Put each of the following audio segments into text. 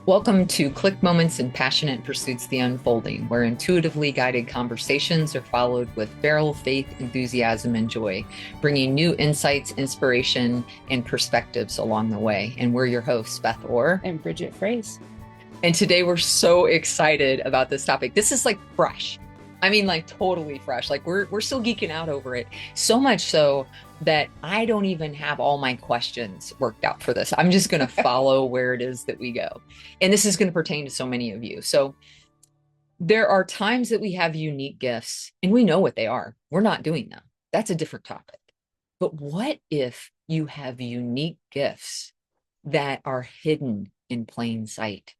Welcome to Click Moments and Passionate Pursuits the Unfolding, where intuitively guided conversations are followed with feral faith, enthusiasm, and joy, bringing new insights, inspiration, and perspectives along the way. And we're your hosts, Beth Orr and Bridget Phrase. And today we're so excited about this topic. This is like fresh. I mean, like totally fresh. Like we're still geeking out over it. So much so that I don't even have all my questions worked out for this. I'm just going to follow where it is that we go. And this is going to pertain to so many of you. So there are times that we have unique gifts and we know what they are. We're not doing them. That's a different topic. But what if you have unique gifts that are hidden in plain sight?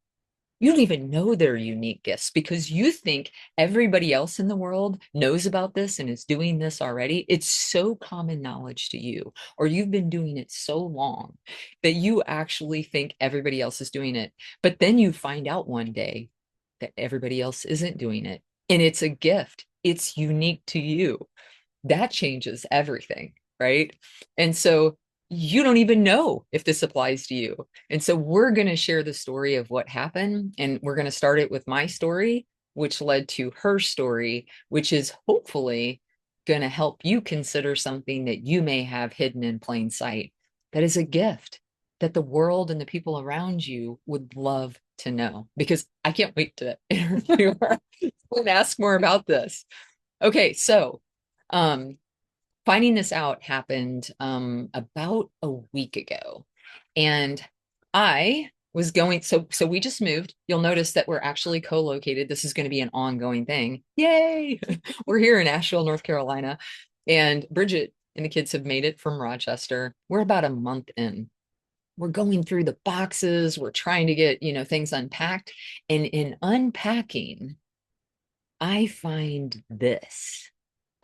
You don't even know they're unique gifts because you think everybody else in the world knows about this and is doing this already. It's so common knowledge to you, or you've been doing it so long that you actually think everybody else is doing it. But then you find out one day that everybody else isn't doing it. And it's a gift. It's unique to you. That changes everything, right? And so you don't even know if this applies to you. And so we're going to share the story of what happened. And we're going to start it with my story, which led to her story, which is hopefully going to help you consider something that you may have hidden in plain sight. That is a gift that the world and the people around you would love to know, because I can't wait to interview her and ask more about this. Okay, so um, finding this out happened about a week ago. And I was going, so we just moved. You'll notice that we're actually co-located. This is going to be an ongoing thing. Yay! We're here in Asheville, North Carolina. And Bridget and the kids have made it from Rochester. We're about a month in. We're going through the boxes. We're trying to get, things unpacked. And in unpacking, I find this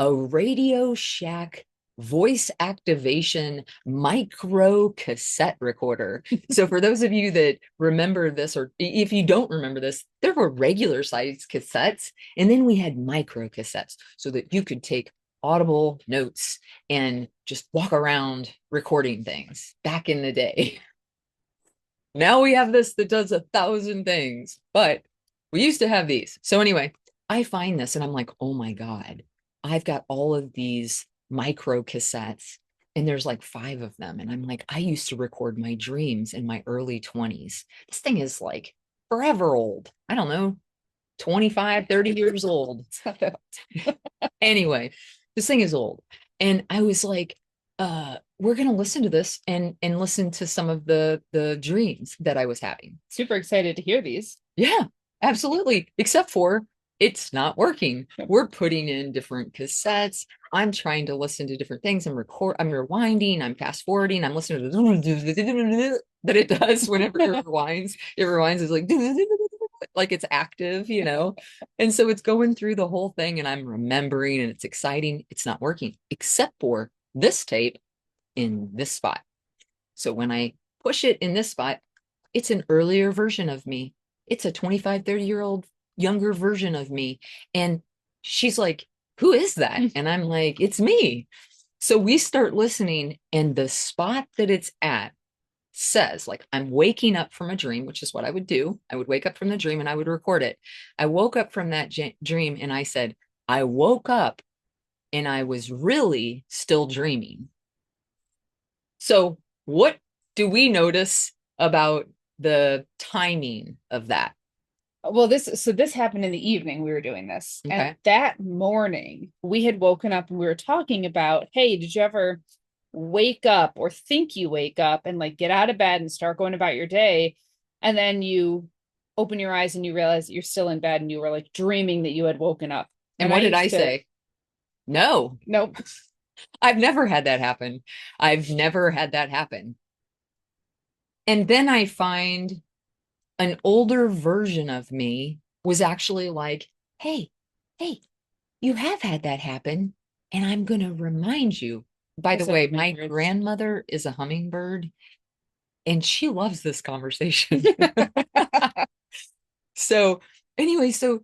a Radio Shack voice activation micro cassette recorder. So for those of you that remember this, or if you don't remember this, there were regular sized cassettes, and then we had micro cassettes so that you could take audible notes and just walk around recording things back in the day. Now we have this that does 1,000 things, but we used to have these. So anyway, I find this and I'm like, oh my God, I've got all of these micro cassettes and there's like 5 of them. And I'm like, I used to record my dreams in my early 20s. This thing is like forever old. I don't know, 25, 30 years old. Anyway, this thing is old. And I was like, we're gonna listen to this and listen to some of the dreams that I was having. Super excited to hear these. Yeah, absolutely. Except for it's not working. We're putting in different cassettes. I'm trying to listen to different things. I'm rewinding, I'm fast forwarding, I'm listening to that it does whenever it rewinds. It rewinds is like it's active, And so it's going through the whole thing and I'm remembering and it's exciting. It's not working, except for this tape in this spot. So when I push it in this spot, it's an earlier version of me. It's a 25, 30-year-old younger version of me. And she's like, who is that? And I'm like, it's me. So we start listening, and the spot that it's at says, like, I'm waking up from a dream, which is what I would do. I would wake up from the dream and I would record it. I woke up from that dream and I said, I woke up and I was really still dreaming. So what do we notice about the timing of that? Well, this happened in the evening. We were doing this. Okay. And that morning we had woken up and we were talking about, hey, did you ever wake up or think you wake up and like get out of bed and start going about your day? And then you open your eyes and you realize that you're still in bed and you were like dreaming that you had woken up. And what did I say? No. Nope. I've never had that happen. I've never had that happen. And then I find an older version of me was actually like, hey, you have had that happen. And I'm going to remind you. By the way, my grandmother is a hummingbird and she loves this conversation. So anyway, so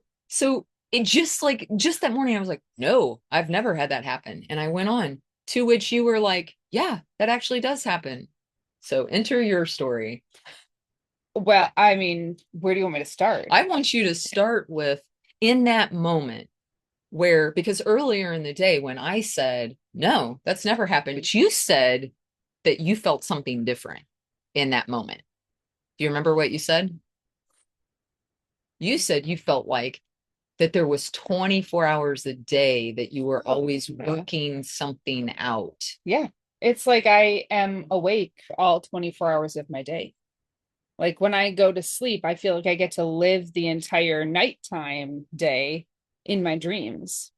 it just that morning, I was like, no, I've never had that happen. And I went on, to which you were like, yeah, that actually does happen. So enter your story. Well, I mean, where do you want me to start? I want you to start with in that moment where, because earlier in the day when I said, no, that's never happened, but you said that you felt something different in that moment. Do you remember what you said? You said you felt like that there was 24 hours a day that you were always working something out. Yeah. It's like I am awake all 24 hours of my day. Like when I go to sleep, I feel like I get to live the entire nighttime day in my dreams.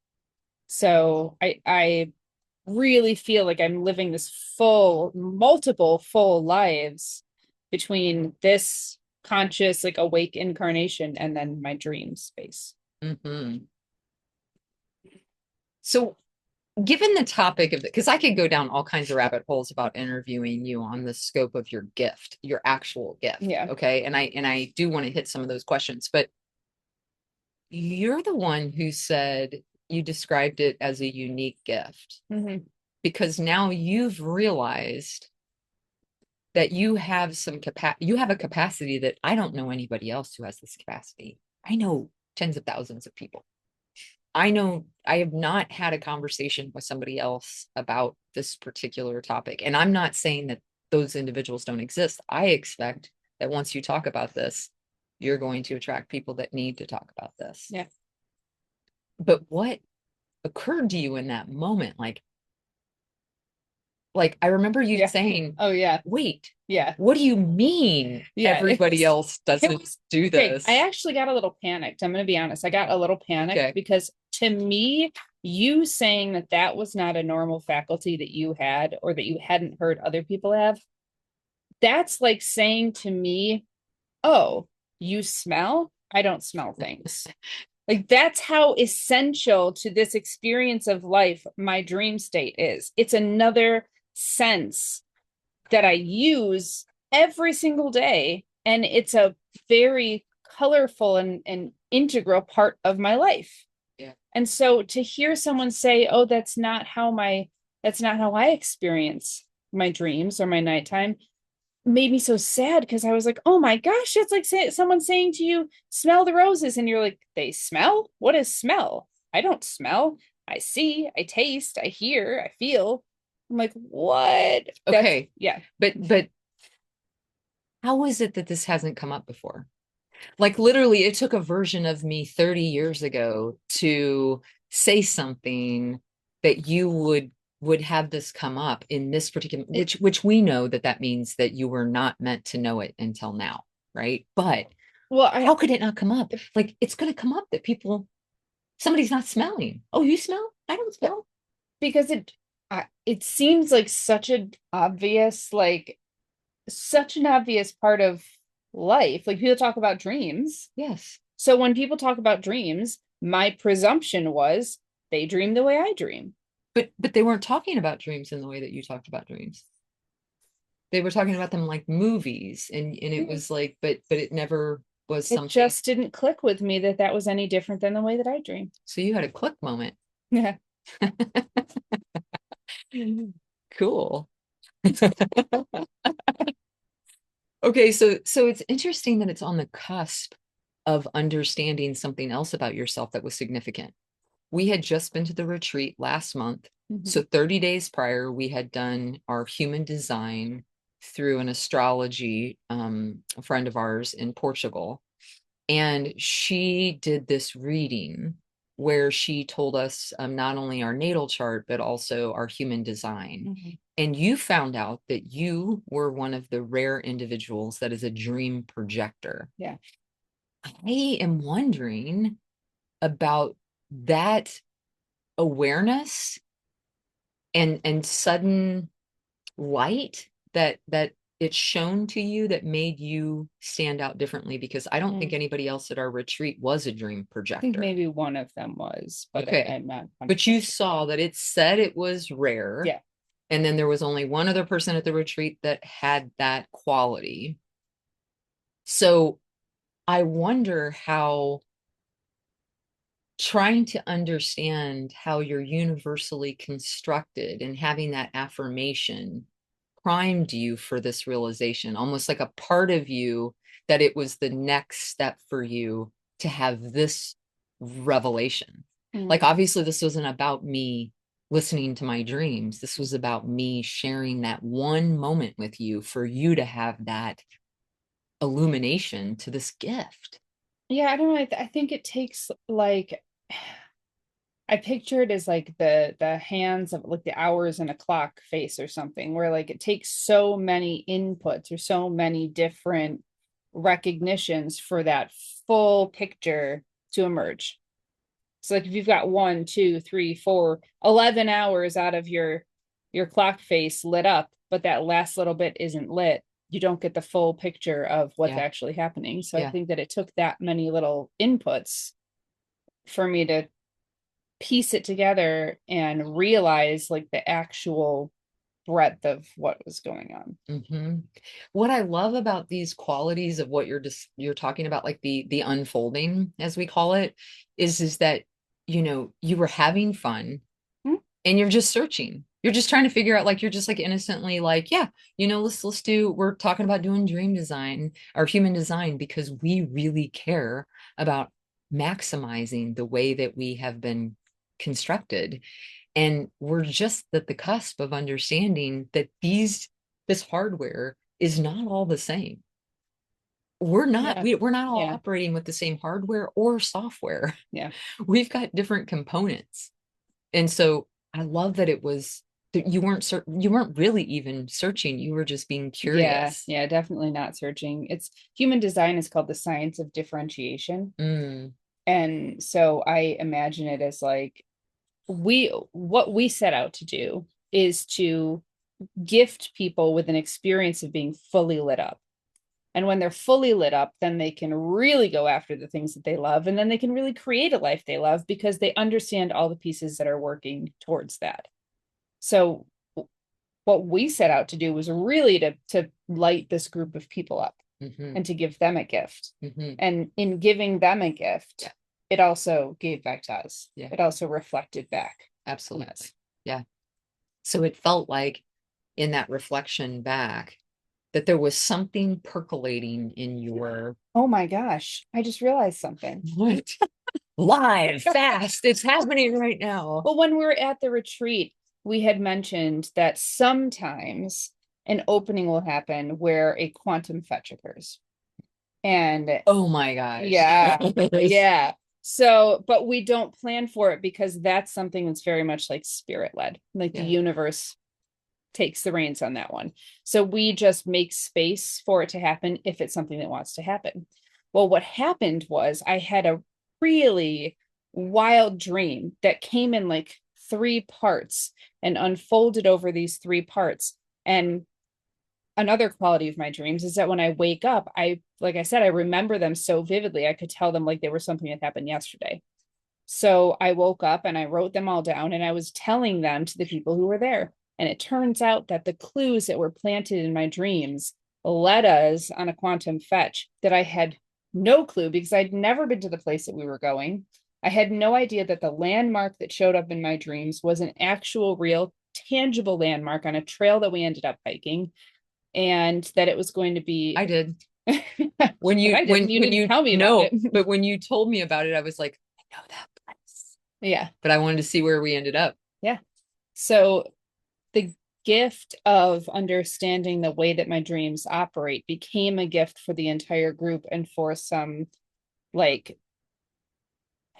So I really feel like I'm living this full, multiple full lives between this conscious, like awake incarnation and then my dream space. Mm-hmm. So, given the topic of it, because I could go down all kinds of rabbit holes about interviewing you on the scope of your gift, your actual gift. Yeah. Okay. And I do want to hit some of those questions, but you're the one who said you described it as a unique gift Mm-hmm. because now you've realized that you have you have a capacity that I don't know anybody else who has this capacity. I know tens of thousands of people. I know I have not had a conversation with somebody else about this particular topic. And I'm not saying that those individuals don't exist. I expect that once you talk about this, you're going to attract people that need to talk about this. Yeah. But what occurred to you in that moment? Like I remember you Yeah. saying, Oh yeah. wait, Yeah. what do you mean Yeah. everybody else doesn't do Okay. this? I actually got a little panicked. I'm going to be honest. I got a little panicked Okay. because to me, you saying that that was not a normal faculty that you had or that you hadn't heard other people have, that's like saying to me, oh, you smell? I don't smell things. Like that's how essential to this experience of life my dream state is. It's another sense that I use every single day. And it's a very colorful and integral part of my life. Yeah. And so to hear someone say, oh, that's not how I experience my dreams or my nighttime made me so sad because I was like, oh my gosh, it's like someone saying to you, smell the roses. And you're like, they smell? What is smell? I don't smell. I see, I taste, I hear, I feel. I'm like, what? Okay. Yeah. But how is it that this hasn't come up before? Like literally, it took a version of me 30 years ago to say something that you would have this come up in this particular, which we know that that means that you were not meant to know it until now, right? But Well, how could it not come up? Like it's going to come up that somebody's not smelling. Oh, you smell? I don't smell. because it seems like such an obvious part of life. Like people talk about dreams. Yes. So when people talk about dreams, my presumption was they dream the way I dream. But they weren't talking about dreams in the way that you talked about dreams. They were talking about them like movies, and it was like, but it never was It something. just didn't click with me that that was any different than the way that I dream. So you had a click moment. Yeah. Cool. Okay, so it's interesting that it's on the cusp of understanding something else about yourself that was significant. We had just been to the retreat last month. Mhm. So 30 days prior, we had done our human design through an astrology a friend of ours in Portugal. And she did this reading where she told us not only our natal chart, but also our human design. Mhm. And you found out that you were one of the rare individuals that is a dream projector. Yeah. I am wondering about that awareness and sudden light that it's shown to you that made you stand out differently, because I don't think anybody else at our retreat was a dream I think projector. maybe one of them was, but Okay. I'm not. But you saw that it said it was rare. Yeah. And then there was only one other person at the retreat that had that quality. So I wonder how trying to understand how you're universally constructed and having that affirmation primed you for this realization, almost like a part of you that it was the next step for you to have this revelation. Like, Mm. obviously, this wasn't about me listening to my dreams. This was about me sharing that one moment with you for you to have that illumination to this gift. Yeah, I don't know. I think it takes like I picture it as like the hands of like the hours in a clock face or something, where like it takes so many inputs or so many different recognitions for that full picture to emerge. So like if you've got 1, 2, 3, 4, 11 hours out of your clock face lit up, but that last little bit isn't lit, you don't get the full picture of what's Yeah. actually happening. So I Yeah. think that it took that many little inputs for me to piece it together and realize like the actual breadth of what was going on. Mm-hmm. What I love about these qualities of what you're talking about, like the unfolding, as we call it, is that you were having fun Hmm? and you're just searching. You're just trying to figure out, like, you're just like innocently like, yeah, let's do, we're talking about doing dream design or human design because we really care about maximizing the way that we have been constructed. And we're just at the cusp of understanding that this hardware is not all the same. Yeah. We're not all Yeah. operating with the same hardware or software. Yeah. We've got different components. And so I love that it was that you weren't really even searching, you were just being Yeah. curious. Yeah. Definitely not searching. It's human design is called the science of differentiation. Mm, And so I imagine it as like what we set out to do is to gift people with an experience of being fully lit up. And when they're fully lit up, then they can really go after the things that they love. And then they can really create a life they love because they understand all the pieces that are working towards that. So, what we set out to do was really to light this group of people up mhm, and to give them a gift. mhm. And in giving them a gift, it also gave back to us. Yeah, It also reflected back on absolutely. us. Yeah. So it felt like in that reflection back that there was something percolating in your Oh my gosh, I just realized something. what? Live, fast. It's happening right now. Well, when we were at the retreat, we had mentioned that sometimes an opening will happen where a quantum fetch occurs. And Oh my gosh. yeah, yeah. So, but we don't plan for it because that's something that's very much like spirit led, like the Yeah. universe takes the reins on that one. So we just make space for it to happen if it's something that wants to happen. Well, what happened was I had a really wild dream that came in like three parts and unfolded over these three parts. And another quality of my dreams is that when I wake up, like I said, I remember them so vividly. I could tell them like they were something that happened yesterday. So I woke up and I wrote them all down and I was telling them to the people who were there. And it turns out that the clues that were planted in my dreams led us on a quantum fetch that I had no clue because I'd never been to the place that we were going. I had no idea that the landmark that showed up in my dreams was an actual, real, tangible landmark on a trail that we ended up hiking, and that it was going to be. I did. When But you I didn't. You when didn't you tell me about no, it. but when you told me about it, I was like, I know that place. Yeah. But I wanted to see where we ended up. Yeah. So the gift of understanding the way that my dreams operate became a gift for the entire group and for some like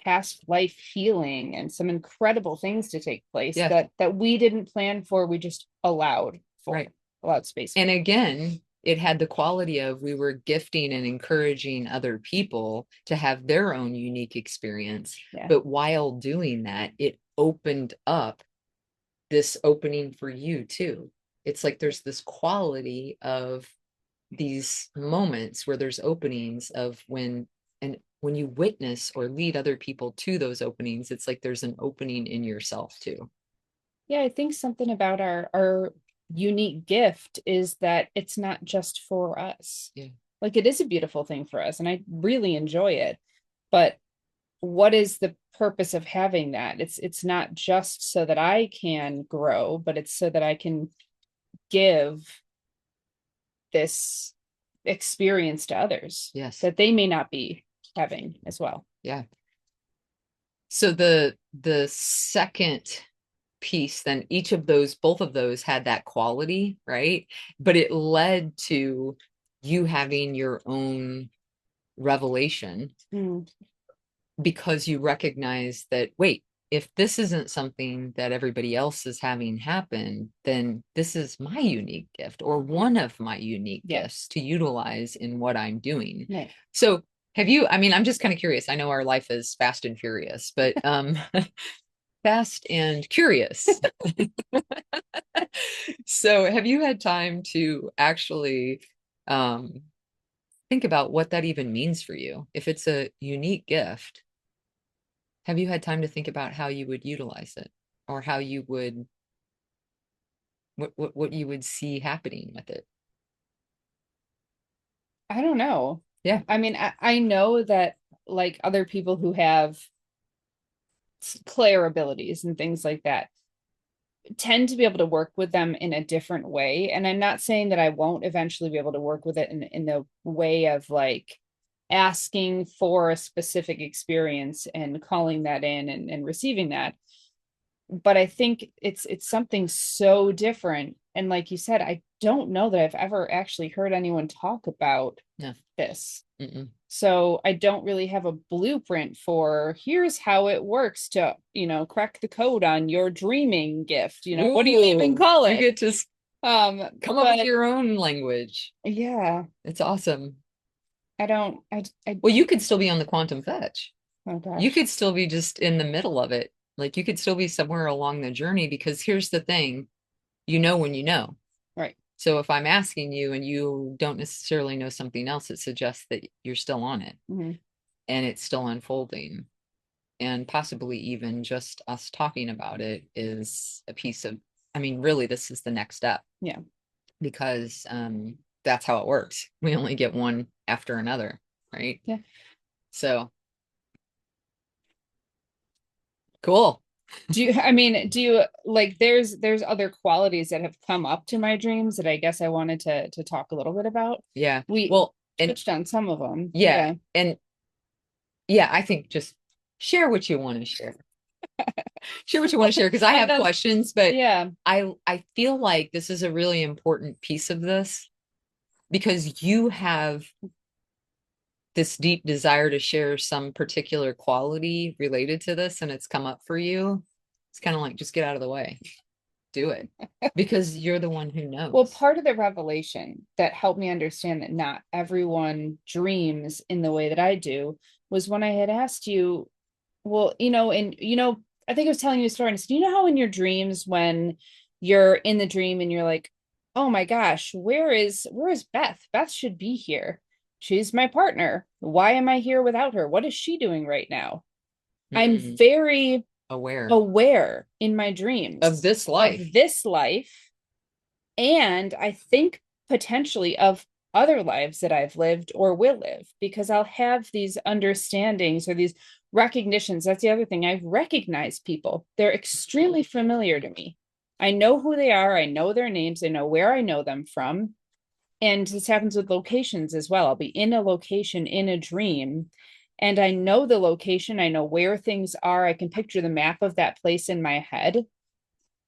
past life healing and some incredible things to take place Yeah, that we didn't plan for, we just right. allowed space And for. again, it had the quality of we were gifting and encouraging other people to have their own unique experience. Yeah. But while doing that, it opened up this opening for you too. It's like there's this quality of these moments where there's openings of when you witness or lead other people to those openings, it's like there's an opening in yourself too. Yeah, I think something about our unique gift is that it's not just for us. Yeah. Like it is a beautiful thing for us and I really enjoy it. But what is the purpose of having that? It's not just so that I can grow, but it's so that I can give this experience to others Yes. that they may not be having as well. Yeah. So the second piece, then each of those, both of those had that quality, right? But it led to you having your own revelation because you recognize that, wait, if this isn't something that everybody else is having happen, then this is my unique gift or one of my unique gifts to utilize in what I'm doing. Right. So have you, I mean, I'm just kind of curious. I know our life is fast and furious, but fast and curious. So have you had time to actually think about what that even means for you? If it's a unique gift, have you had time to think about how you would utilize it or how you would what you would see happening with it? I don't know. Yeah. I mean, I know that like other people who have clair abilities and things like that tend to be able to work with them in a different way. And I'm not saying that I won't eventually be able to work with it in the way of like asking for a specific experience and calling that in and receiving that. But I think it's something so different. And like you said, I don't know that I've ever actually heard anyone talk about this. Mm-mm. So I don't really have a blueprint for here's how it works to, crack the code on your dreaming gift. What do you even call it? You get to come up with your own language. Yeah. It's awesome. I don't, well, you could still be on the quantum fetch. Oh gosh. You could still be just in the middle of it. Like you could still be somewhere along the journey because here's the thing, when you know. Right. So if I'm asking you and you don't necessarily know something else, it suggests that you're still on it and it's still unfolding. And possibly even just us talking about it is a piece of, I mean, really, this is the next step. Yeah. Because that's how it works. We only get one after another, right? Yeah. So cool. Do you like there's other qualities that have come up to my dreams that I guess I wanted to talk a little bit about. Yeah. We touched on some of them. Yeah. And yeah, I think just share what you want to share. Share what you want to share because I have questions, but yeah, I feel like this is a really important piece of this because you have this deep desire to share some particular quality related to this and it's come up for you. It's kind of like, just get out of the way. Do it because you're the one who knows. Well, part of the revelation that helped me understand that not everyone dreams in the way that I do was when I had asked you, well, I think I was telling you a story and I said, how in your dreams when you're in the dream and you're like, oh my gosh, where is Beth? Beth should be here. She's my partner. Why am I here without her? What is she doing right now? I'm very aware in my dreams of this life. And I think potentially of other lives that I've lived or will live, because I'll have these understandings or these recognitions. That's the other thing. I recognize people. They're extremely familiar to me. I know who they are. I know their names. I know where I know them from. And this happens with locations as well. I'll be in a location in a dream and I know the location. I know where things are. I can picture the map of that place in my head.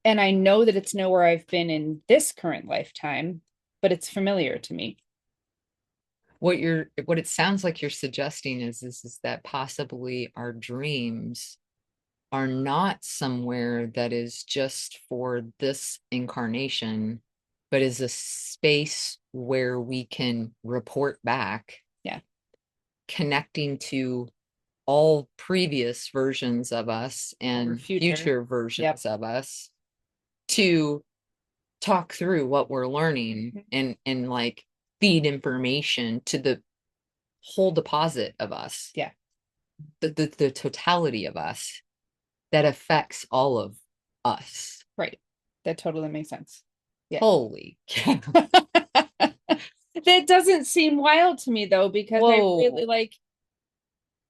And I know that it's nowhere I've been in this current lifetime, but it's familiar to me. What it sounds like you're suggesting is that possibly our dreams are not somewhere that is just for this incarnation, but is a space where we can report back. Yeah. Connecting to all previous versions of us and future versions of us to talk through what we're learning and like feed information to the whole deposit of us. Yeah. The totality of us that affects all of us. Right. That totally makes sense. Yeah. Holy cow. That doesn't seem wild to me though, because I really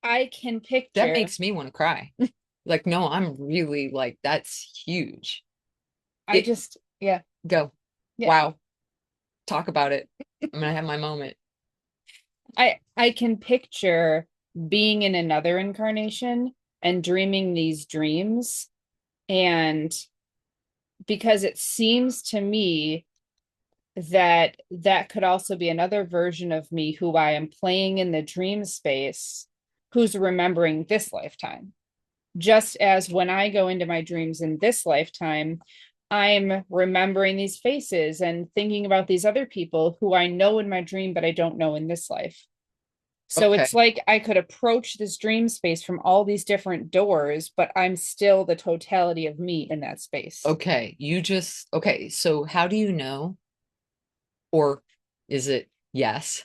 I can picture. That makes me want to cry. Like, no, I'm really like, that's huge. Go. Yeah. Wow. Talk about it. I'm gonna have my moment. I can picture being in another incarnation and dreaming these dreams, and because it seems to me that that could also be another version of me who I am playing in the dream space, who's remembering this lifetime. Just as when I go into my dreams in this lifetime, I'm remembering these faces and thinking about these other people who I know in my dream, but I don't know in this life. So Okay. it's like I could approach this dream space from all these different doors, but I'm still the totality of me in that space. Okay. Okay. So how do you know? Or is it yes?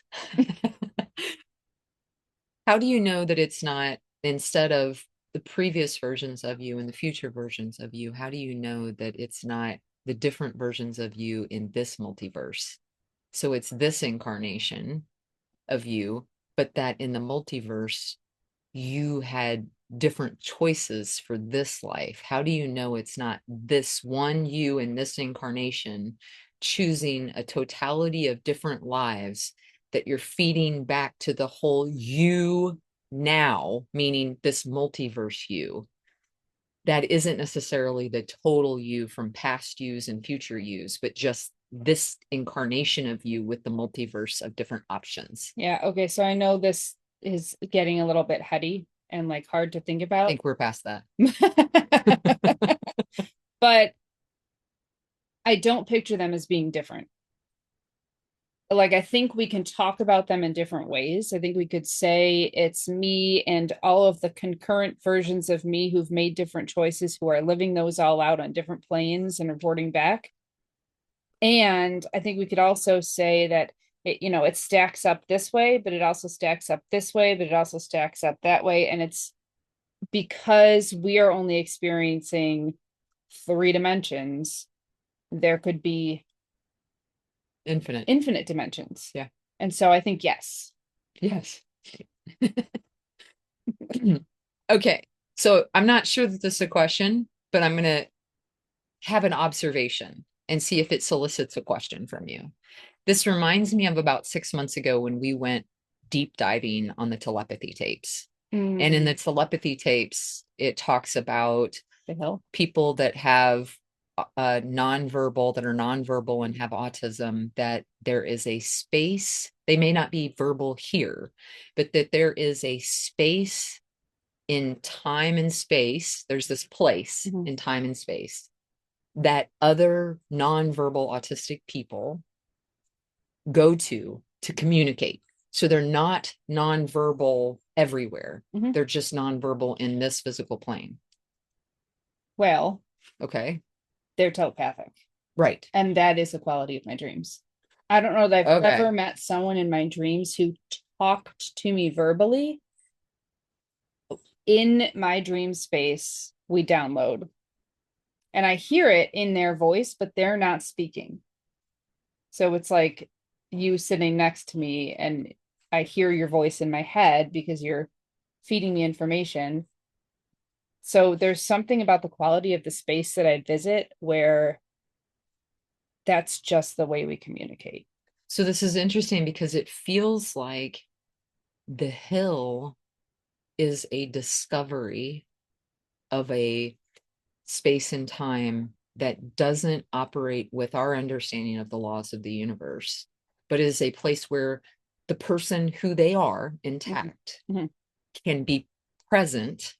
How do you know that it's not, instead of the previous versions of you and the future versions of you, how do you know that it's not the different versions of you in this multiverse? So it's this incarnation of you, but that in the multiverse, you had different choices for this life. How do you know it's not this one you in this incarnation choosing a totality of different lives that you're feeding back to the whole you now, meaning this multiverse you? That isn't necessarily the total you from past yous and future yous, but just this incarnation of you with the multiverse of different options. Yeah, okay, so I know this is getting a little bit heady and like hard to think I about. think we're past that. But I don't picture them as being different. Like, I think we can talk about them in different ways. I think we could say it's me and all of the concurrent versions of me who've made different choices, who are living those all out on different planes and reporting back. And I think we could also say that it stacks up this way, but it also stacks up this way, but it also stacks up that way. And it's because we are only experiencing three dimensions, there could be Infinite. infinite dimensions. Yeah. And so I think yes. Yes. Okay. So I'm not sure that this is a question, but I'm going to have an observation and see if it solicits a question from you. This reminds me of about 6 months ago when we went deep diving on the telepathy tapes. And in the telepathy tapes, it talks about The hill. people that have nonverbal, that are nonverbal and have autism, that there is a space, they may not be verbal here, but that there is a space in time and space. There's this place in time and space that other nonverbal autistic people go to communicate. So they're not nonverbal everywhere. They're just nonverbal in this physical plane. Well, okay. They're telepathic. Right. And that is the quality of my dreams. I don't know that I've Okay. ever met someone in my dreams who talked to me verbally. In my dream space, we download. And I hear it in their voice, but they're not speaking. So it's like you sitting next to me and I hear your voice in my head because you're feeding me information. So there's something about the quality of the space that I visit where that's just the way we communicate. So this is interesting because it feels like the hill is a discovery of a space and time that doesn't operate with our understanding of the laws of the universe, but is a place where the person who they are intact can be present,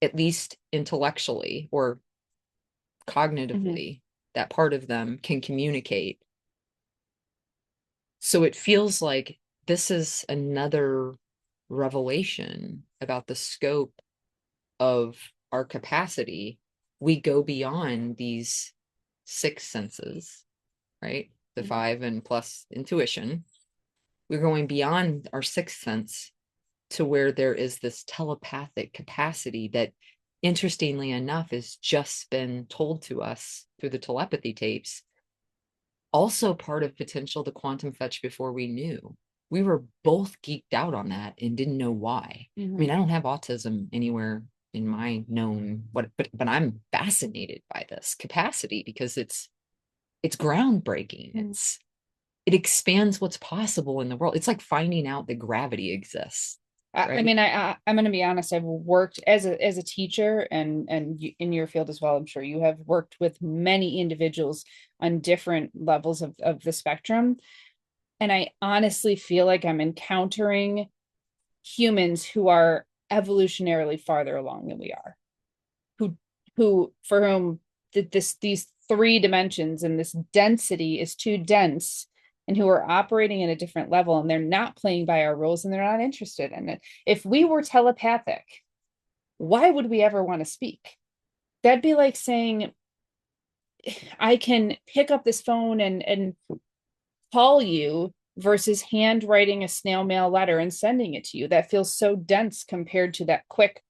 at least intellectually or cognitively. That part of them can communicate. So it feels like this is another revelation about the scope of our capacity. We go beyond these six senses, right? The five and plus intuition. We're going beyond our sixth sense to where there is this telepathic capacity that, interestingly enough, has just been told to us through the telepathy tapes. Also part of potential the quantum fetch before we knew. We were both geeked out on that and didn't know why. I mean, I don't have autism anywhere in my known but I'm fascinated by this capacity because it's it's groundbreaking. It expands what's possible in the world. It's like finding out that gravity exists, I right? mean, I'm going to be honest. I've worked as a teacher, and in your field as well. I'm sure you have worked with many individuals on different levels of the spectrum, and I honestly feel like I'm encountering humans who are evolutionarily farther along than we are, who for whom these three dimensions and this density is too dense, and who are operating at a different level, and they're not playing by our rules, and they're not interested in it. If we were telepathic, why would we ever want to speak? That'd be like saying I can pick up this phone and call you versus handwriting a snail mail letter and sending it to you. That feels so dense compared to that quick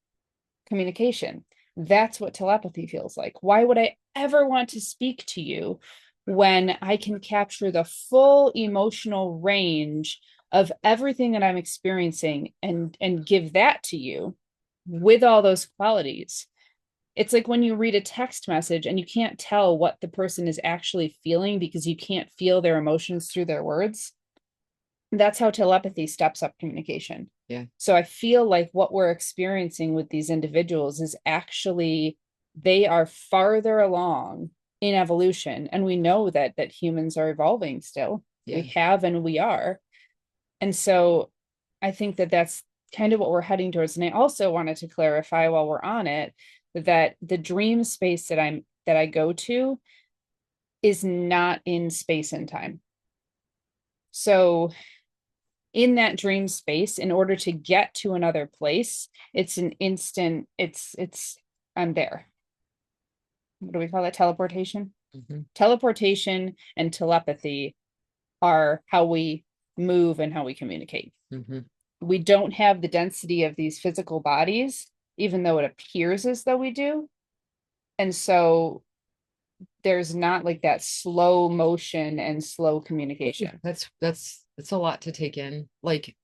communication. That's what telepathy feels like. Why would I ever want to speak to you when I can capture the full emotional range of everything that I'm experiencing and give that to you with all those qualities? It's like when you read a text message and you can't tell what the person is actually feeling because you can't feel their emotions through their words. That's how telepathy steps up communication. Yeah. So I feel like what we're experiencing with these individuals is actually they are farther along in evolution, and we know that humans are evolving still. Yeah. We have and we are. And so I think that that's kind of what we're heading towards. And I also wanted to clarify while we're on it that the dream space that I go to is not in space and time. So in that dream space, in order to get to another place, it's an instant, it's I'm there. What do we call that? Teleportation? Mm-hmm. Teleportation and telepathy are how we move and how we communicate. Mm-hmm. We don't have the density of these physical bodies, even though it appears as though we do. And so there's not like that slow motion and slow communication. That's a lot to take in. Like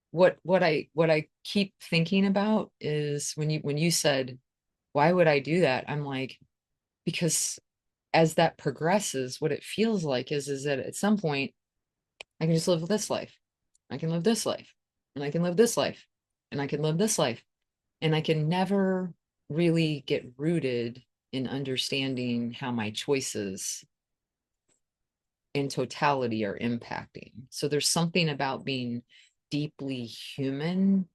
what I keep thinking about is when you said, why would I do that? I'm like, because as that progresses, what it feels like is that at some point I can just live this life. I can live this life, and I can live this life, and I can live this life. And I can never really get rooted in understanding how my choices in totality are impacting. So there's something about being deeply human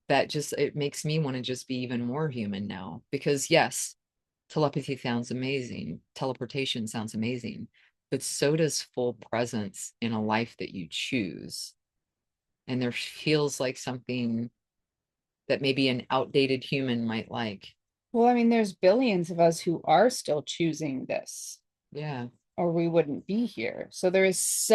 that just it makes me want to just be even more human now. Because yes, telepathy sounds amazing, teleportation sounds amazing, but so does full presence in a life that you choose. And there feels like something that maybe an outdated human might like. Well, I mean, there's billions of us who are still choosing this, Yeah. or we wouldn't be here. So there is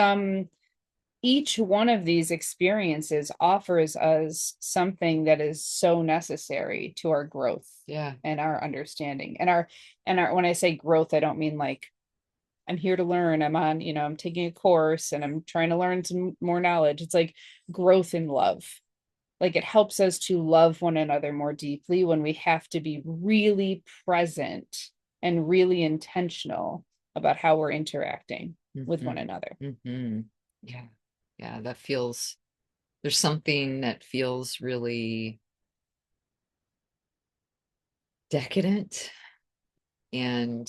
each one of these experiences offers us something that is so necessary to our growth. Yeah. And our understanding and our when I say growth, I don't mean like I'm here to learn. I'm on, I'm taking a course and I'm trying to learn some more knowledge. It's like growth in love. Like it helps us to love one another more deeply when we have to be really present and really intentional about how we're interacting with one another. Mm-hmm. Yeah. Yeah. That feels, there's something that feels really decadent and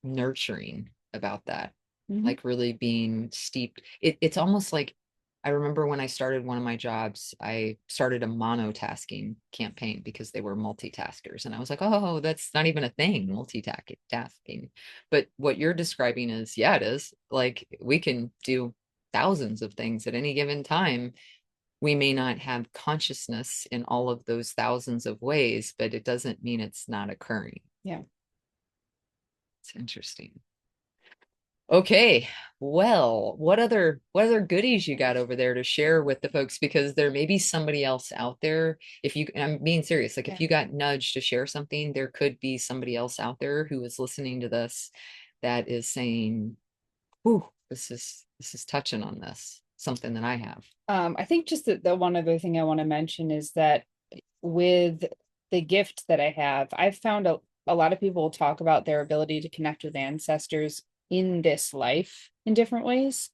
nurturing about that. Like really being steeped. It's almost like I remember when I started one of my jobs, I started a monotasking campaign because they were multitaskers. And I was like, oh, that's not even a thing, multitasking. But what you're describing is, yeah, it is. Like we can do thousands of things at any given time. We may not have consciousness in all of those thousands of ways, but it doesn't mean it's not occurring. Yeah. It's interesting. Okay. Well, what other goodies you got over there to share with the folks? Because there may be somebody else out there. If you, I'm being serious, like if you got nudged to share something, there could be somebody else out there who is listening to this that is saying, "Ooh, this is touching on this, something that I have." I think just the one other thing I want to mention is that with the gift that I have, I've found a lot of people will talk about their ability to connect with ancestors in this life in different ways.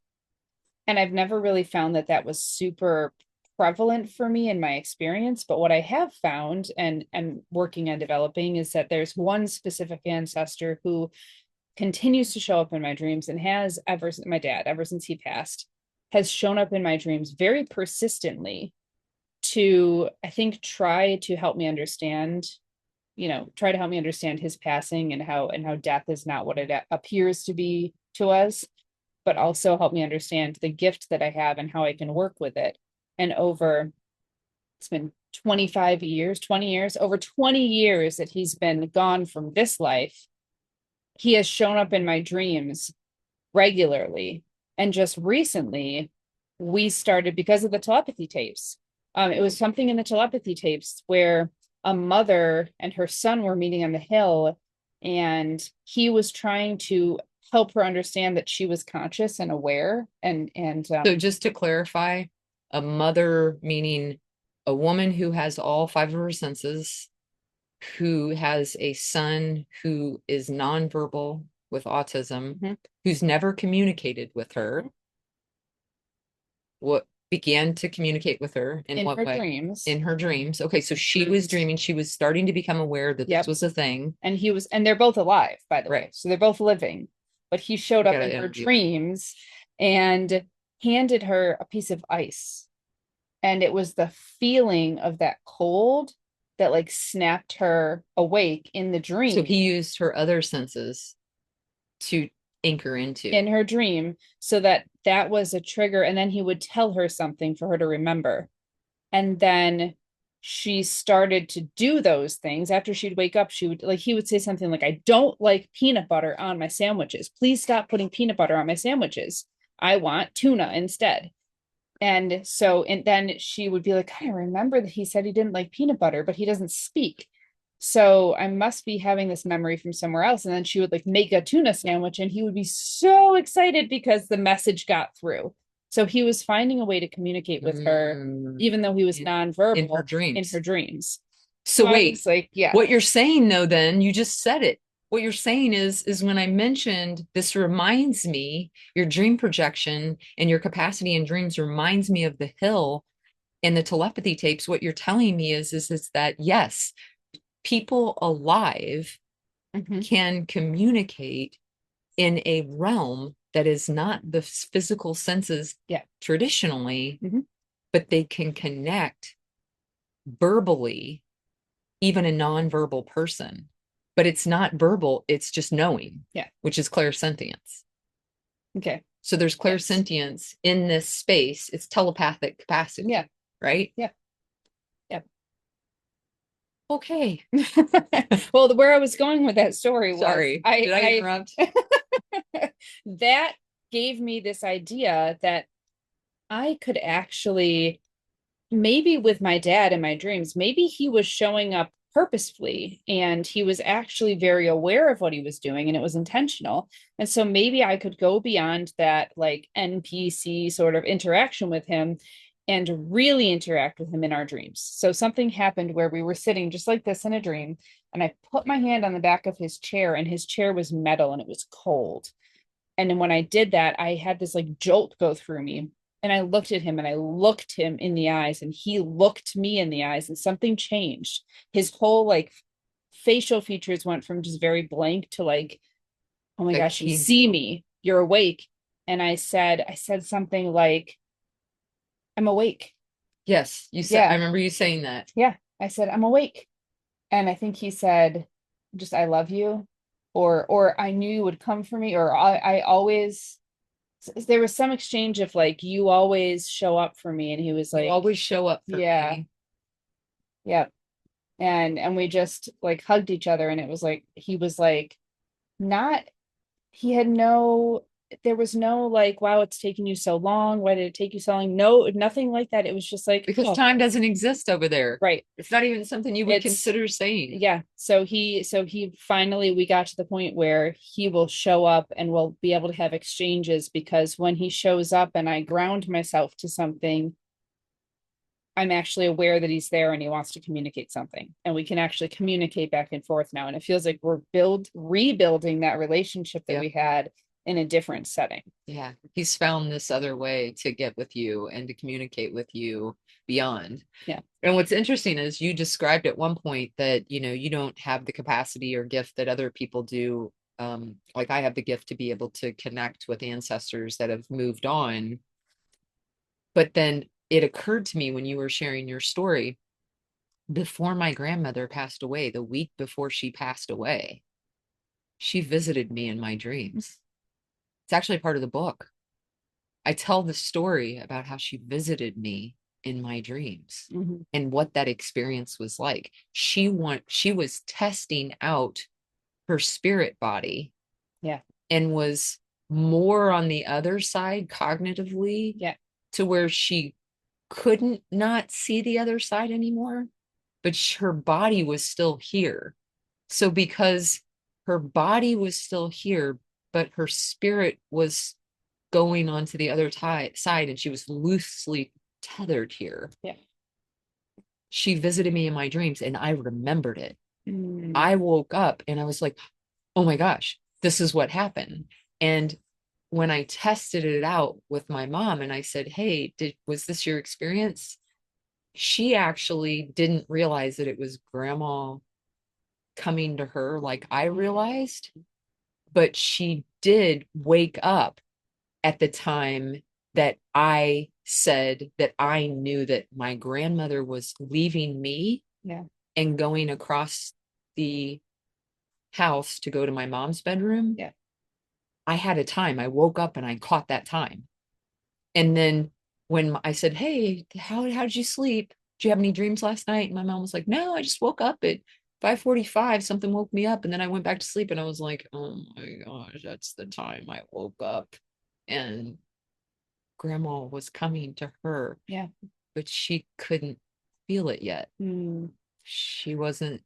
And I've never really found that that was super prevalent for me in my experience. But what I have found and am working on developing is that there's one specific ancestor who continues to show up in my dreams and has ever since my dad, ever since he passed, has shown up in my dreams very persistently to, I think, try to help me understand, try to help me understand his passing and how death is not what it appears to be to us, but also help me understand the gift that I have and how I can work with it. And it's been 25 years, 20 years, over 20 years that he's been gone from this life. He has shown up in my dreams regularly. And just recently, we started, because of the telepathy tapes. It was something in the telepathy tapes where a mother and her son were meeting on the hill, and he was trying to help her understand that she was conscious and aware. So just to clarify, a mother meaning a woman who has all five of her senses, who has a son who is nonverbal with autism, who's never communicated with her. What began to communicate with her in what her way? Dreams. In her dreams. Okay, so she was dreaming. She was starting to become aware that this was a thing. And they're both alive, by the way. So they're both living. But he showed up in her dreams and handed her a piece of ice. And it was the feeling of that cold that like snapped her awake in the dream. So he used her other senses to anchor into in her dream, so that was a trigger. And then he would tell her something for her to remember. And then she started to do those things. After she'd wake up, he would say something like, I don't like peanut butter on my sandwiches. Please stop putting peanut butter on my sandwiches. I want tuna instead. And then she would be like, I remember that he said he didn't like peanut butter, but he doesn't speak. So I must be having this memory from somewhere else. And then she would like make a tuna sandwich and he would be so excited because the message got through. So he was finding a way to communicate with her, even though he was nonverbal in her dreams. In her dreams. So wait, what you're saying though, then you just said it. What you're saying is when I mentioned this reminds me, your dream projection and your capacity in dreams reminds me of the hill and the telepathy tapes. What you're telling me is that yes, people alive can communicate in a realm that is not the physical senses traditionally, but they can connect verbally, even a nonverbal person. But it's not verbal, it's just knowing, which is clairsentience. Okay. So there's clairsentience in this space. It's telepathic capacity. Yeah. Right? Yeah. Yeah. Okay. Well, where I was going with that story was... Sorry, did I interrupt? That gave me this idea that I could actually, maybe with my dad in my dreams, maybe he was showing up purposefully and he was actually very aware of what he was doing and it was intentional. And so maybe I could go beyond that like NPC sort of interaction with him and really interact with him in our dreams. So something happened where we were sitting just like this in a dream, and I put my hand on the back of his chair, and his chair was metal and it was cold. And then when I did that, I had this like jolt go through me. And I looked at him and I looked him in the eyes and he looked me in the eyes and something changed. His whole like facial features went from just very blank to like, oh my gosh, you see me, you're awake. And I said something like, I'm awake. Yes, you said, I remember you saying that. Yeah, I said, I'm awake. And I think he said, just, I love you. Or I knew you would come for me. Or I always... there was some exchange of like, you always show up for me. And he was like, you always show up for me. Yeah. And we just like hugged each other. And it was like, he was like, there was no like, wow, it's taking you so long. Why did it take you so long? No, nothing like that. It was just like, because time doesn't exist over there. Right. It's not even something you would consider saying. Yeah. So he finally, we got to the point where he will show up and we'll be able to have exchanges, because when he shows up and I ground myself to something, I'm actually aware that he's there and he wants to communicate something. And we can actually communicate back and forth now. And it feels like we're rebuilding that relationship that Yeah. we had in a different setting. Yeah. He's found this other way to get with you and to communicate with you beyond. Yeah. And what's interesting is you described at one point that, you don't have the capacity or gift that other people do. Like I have the gift to be able to connect with ancestors that have moved on. But then it occurred to me when you were sharing your story, before my grandmother passed away, the week before she passed away, she visited me in my dreams. It's actually part of the book. I tell the story about how she visited me in my dreams Mhm. and what that experience was like. She was testing out her spirit body Yeah. and was more on the other side cognitively Yeah. to where she couldn't not see the other side anymore, but her body was still here. So because her body was still here, but her spirit was going on to the other side and she was loosely tethered here. Yeah. She visited me in my dreams and I remembered it. Mm. I woke up and I was like, oh my gosh, this is what happened. And when I tested it out with my mom and I said, hey, was this your experience? She actually didn't realize that it was grandma coming to her like I realized, but she did wake up at the time that I said that I knew that my grandmother was leaving me Yeah. and going across the house to go to my mom's bedroom. Yeah. I had a time. I woke up and I caught that time. And then when I said, hey, how did you sleep? Did you have any dreams last night? And my mom was like, no, I just woke up at 5:45. Something woke me up. And then I went back to sleep and I was like, oh my gosh, that's the time I woke up. And grandma was coming to her, Yeah. but she couldn't feel it yet. Mm. She wasn't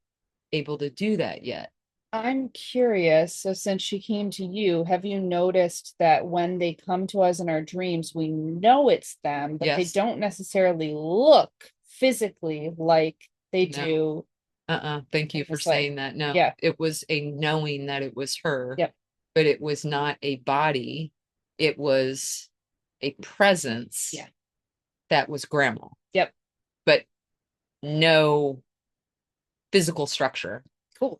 able to do that yet. I'm curious. So, since she came to you, have you noticed that when they come to us in our dreams, we know it's them, but they Yes. don't necessarily look physically like they No. do Thank in you for this life? saying that. No, Yeah. it was a knowing that it was her, Yep. but it was not a body. It was a presence Yeah. that was grandma, Yep. but no physical structure. Cool.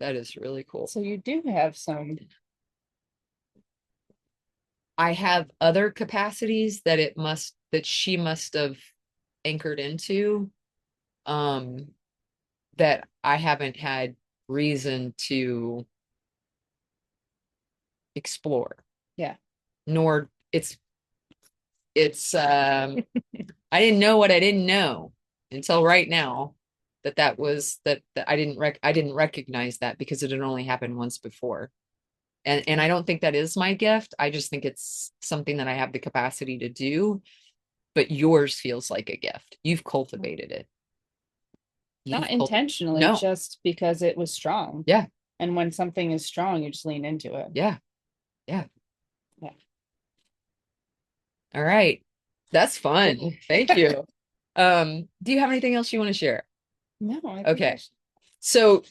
That is really cool. So you do have some. I have other capacities that she must have anchored into, um, that I haven't had reason to explore. Yeah. Nor it's I didn't know what I didn't know until right now that I didn't recognize that because it had only happened once before. And I don't think that is my gift. I just think it's something that I have the capacity to do, but yours feels like a gift. You've cultivated it. Not intentionally, No. just because it was strong. Yeah. And when something is strong, you just lean into it. Yeah. Yeah. Yeah. All right. That's fun. Thank you. Do you have anything else you want to share? No, I think Okay. So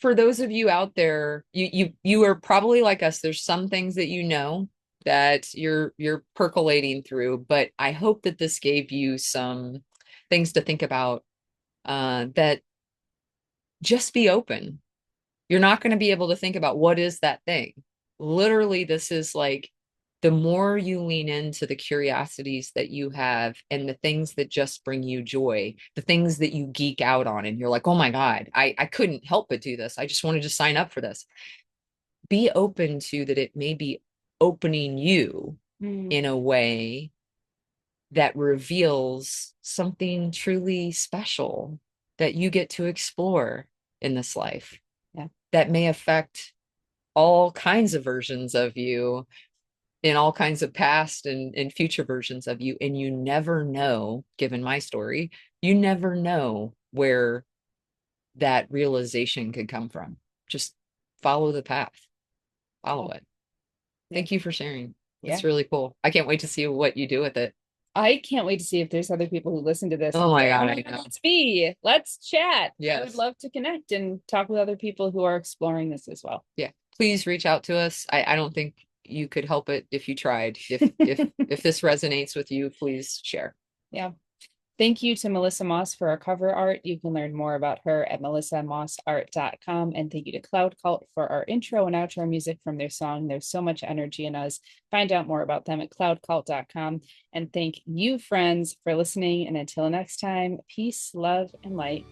for those of you out there, you are probably like us. There's some things that you know that you're percolating through, but I hope that this gave you some things to think about, that just be open. You're not going to be able to think about what is that thing. Literally, this is like the more you lean into the curiosities that you have and the things that just bring you joy, the things that you geek out on, and you're like, oh my God, I couldn't help but do this. I just wanted to sign up for this. Be open to that. It may be opening you Mm. in a way that reveals something truly special that you get to explore in this life. Yeah. That may affect all kinds of versions of you in all kinds of past and future versions of you. And you never know, given my story, you never know where that realization could come from. Just follow the path, follow it. Yeah. Thank you for sharing. Yeah. It's really cool. I can't wait to see what you do with it. I can't wait to see if there's other people who listen to this Oh and my say, oh God, my I God, know. that's me. Let's chat. I would Yes. love to connect and talk with other people who are exploring this as well. Yeah. Please reach out to us. I don't think you could help it if you tried. If this resonates with you, please share. Yeah. Thank you to Melissa Moss for our cover art. You can learn more about her at melissamossart.com. And thank you to Cloud Cult for our intro and outro music from their song, There's So Much Energy in Us. Find out more about them at cloudcult.com. And thank you, friends, for listening. And until next time, peace, love, and light.